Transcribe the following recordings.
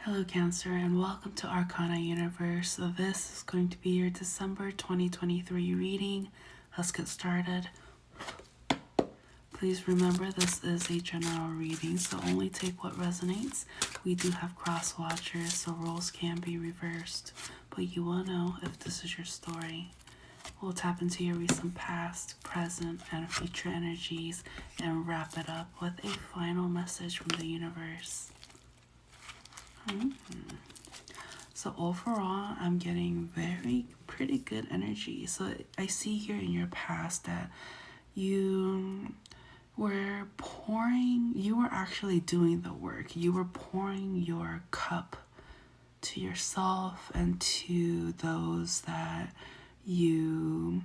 Hello Cancer and welcome to ArcanaUniverse. So this is going to be your December 2023 reading. Let's get started. Please remember this is a general reading, so only take what resonates. We do have cross watchers, so roles can be reversed, but you will know if this is your story. We'll tap into your recent past, present, and future energies and wrap it up with a final message from the universe. So overall, I'm getting pretty good energy. So I see here in your past that you were actually doing the work. You were pouring your cup to yourself and to those that you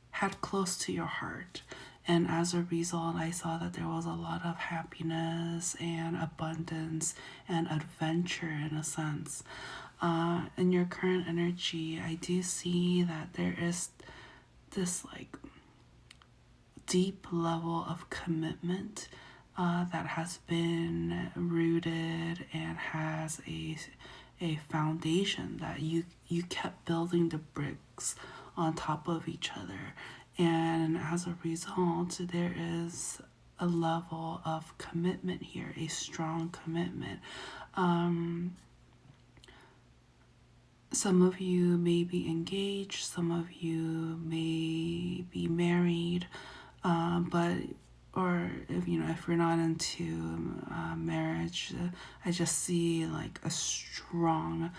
had close to your heart. And as a result, I saw that there was a lot of happiness and abundance and adventure in a sense. In your current energy, I do see that there is this deep level of commitment that has been rooted and has a foundation that you kept building the bricks on top of each other. And as a result, there is a level of commitment here, a strong commitment. Some of you may be engaged, some of you may be married, or if you're not into marriage, I just see like a strong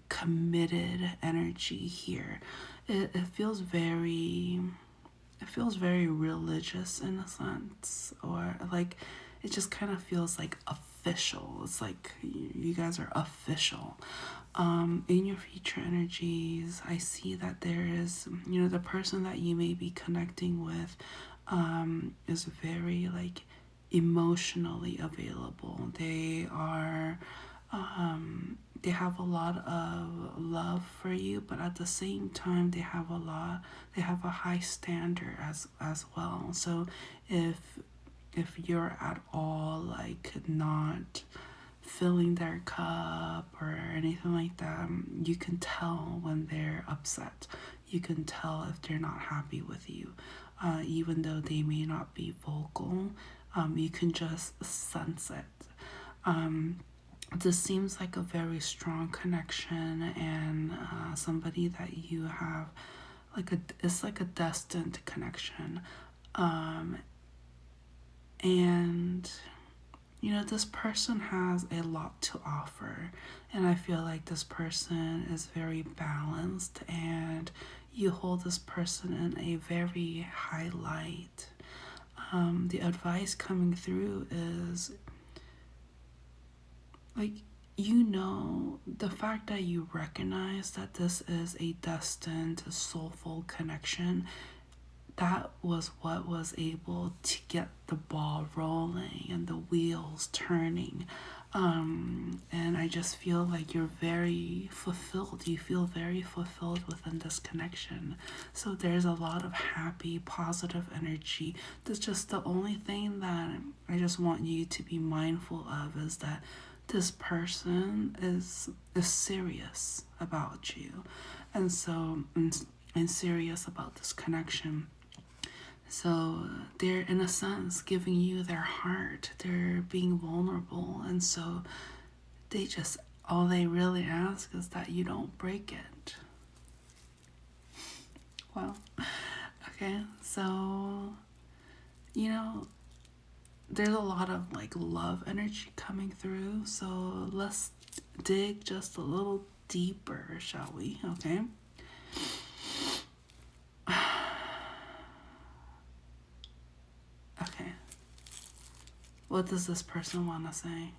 committed energy here. It feels very religious in a sense, or like it just kind of feels like official. It's like you guys are official. In your future energies, I see that there is, the person that you may be connecting with is very emotionally available. They are they have a lot of love for you, but at the same time they have a high standard as well. So if you're at all not filling their cup or anything like that, you can tell when they're upset. You can tell if they're not happy with you, even though they may not be vocal. You can just sense it. This seems like a very strong connection, and somebody that you have it's like a destined connection. And this person has a lot to offer, and I feel like this person is very balanced, and you hold this person in a very high light. The advice coming through is the fact that you recognize that this is a destined soulful connection. That was what was able to get the ball rolling and the wheels turning. And I just feel like you're very fulfilled. You feel very fulfilled within this connection. So there's a lot of happy, positive energy. That's just the only thing that I just want you to be mindful of, is that this person is serious about you. And so, and serious about this connection. So they're, in a sense, giving you their heart. They're being vulnerable. And so all they really ask is that you don't break it. Well, okay. So, there's a lot of love energy coming through. So let's dig just a little deeper, shall we? Okay. Okay. What does this person want to say?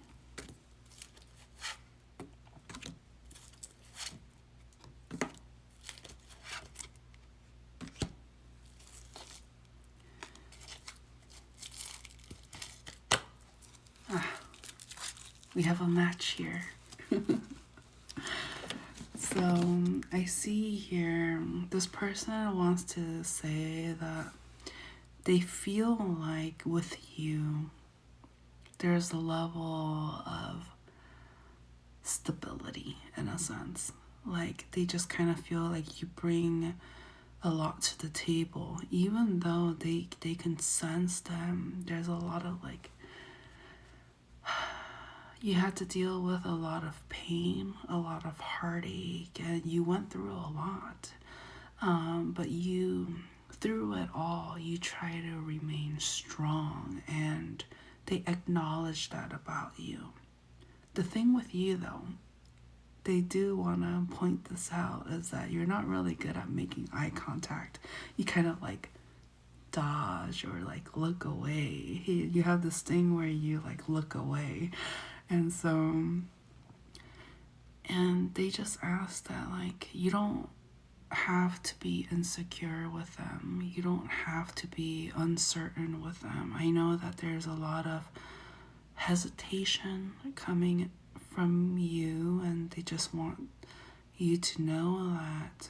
We have a match here. So I see here this person wants to say that they feel like with you there's a level of stability in a sense. Like they just kind of feel like you bring a lot to the table, even though they can sense them. There's a lot of like, you had to deal with a lot of pain, a lot of heartache, and you went through a lot. But you, through it all, you try to remain strong, and they acknowledge that about you. The thing with you, though, they do want to point this out, is that you're not really good at making eye contact. You kind of like dodge or like look away. You have this thing where you like look away. And so, and they just ask that like, you don't have to be insecure with them. You don't have to be uncertain with them. I know that there's a lot of hesitation coming from you, and they just want you to know that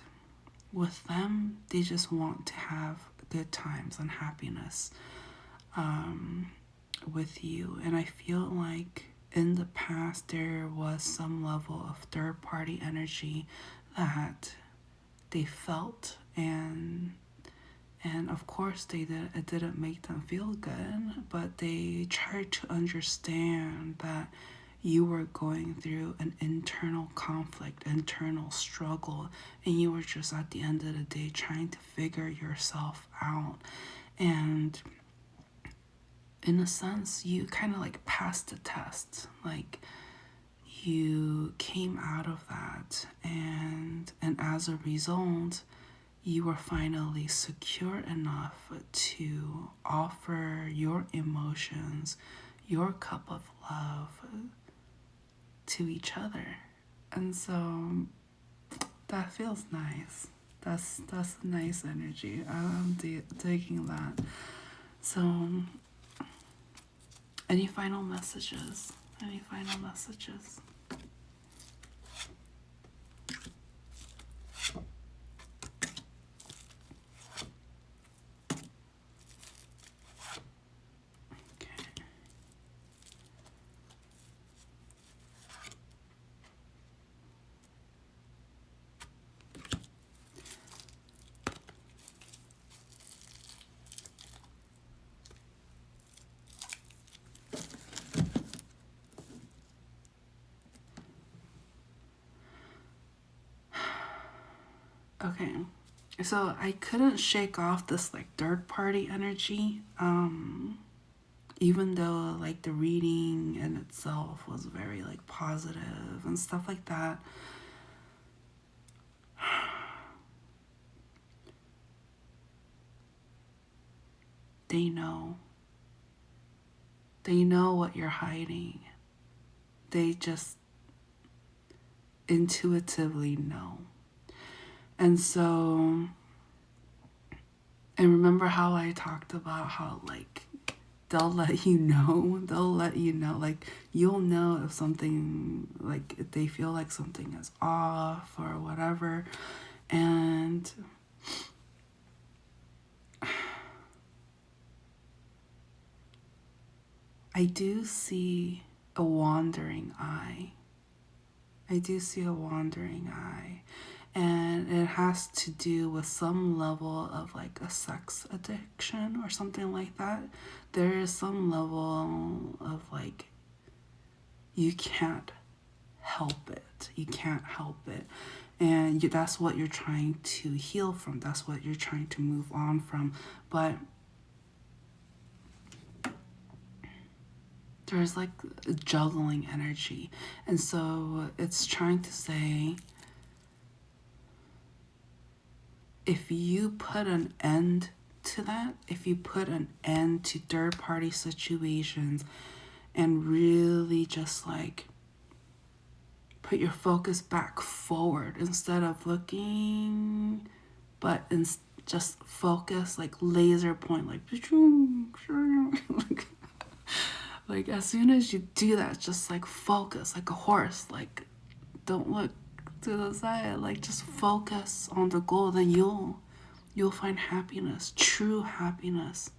with them, they just want to have good times and happiness with you. And I feel like in the past there was some level of third-party energy that they felt, and of course it didn't make them feel good, but they tried to understand that you were going through an internal conflict, internal struggle, and you were just at the end of the day trying to figure yourself out. And in a sense, you kind of like passed the test. Like you came out of that, and as a result, you were finally secure enough to offer your emotions, your cup of love to each other. And so that feels nice. That's a nice energy. I'm taking that. So any final messages? Any final messages? Okay, so I couldn't shake off this like third party energy, even though like the reading in itself was very like positive and stuff like that. They know what you're hiding. They just intuitively know. And so, and remember how I talked about how like they'll let you know, like you'll know if something, like if they feel like something is off or whatever. And I do see a wandering eye. And it has to do with some level of like a sex addiction or something like that. There is some level of like, you can't help it. And that's what you're trying to heal from. That's what you're trying to move on from. But there's like a juggling energy. And so it's trying to say, if you put an end to that, if you put an end to third-party situations and really just like put your focus back forward instead of looking, but just focus, like laser point, like like as soon as you do that, just like focus like a horse, like don't look to the side, like just focus on the goal, then you'll find happiness, true happiness.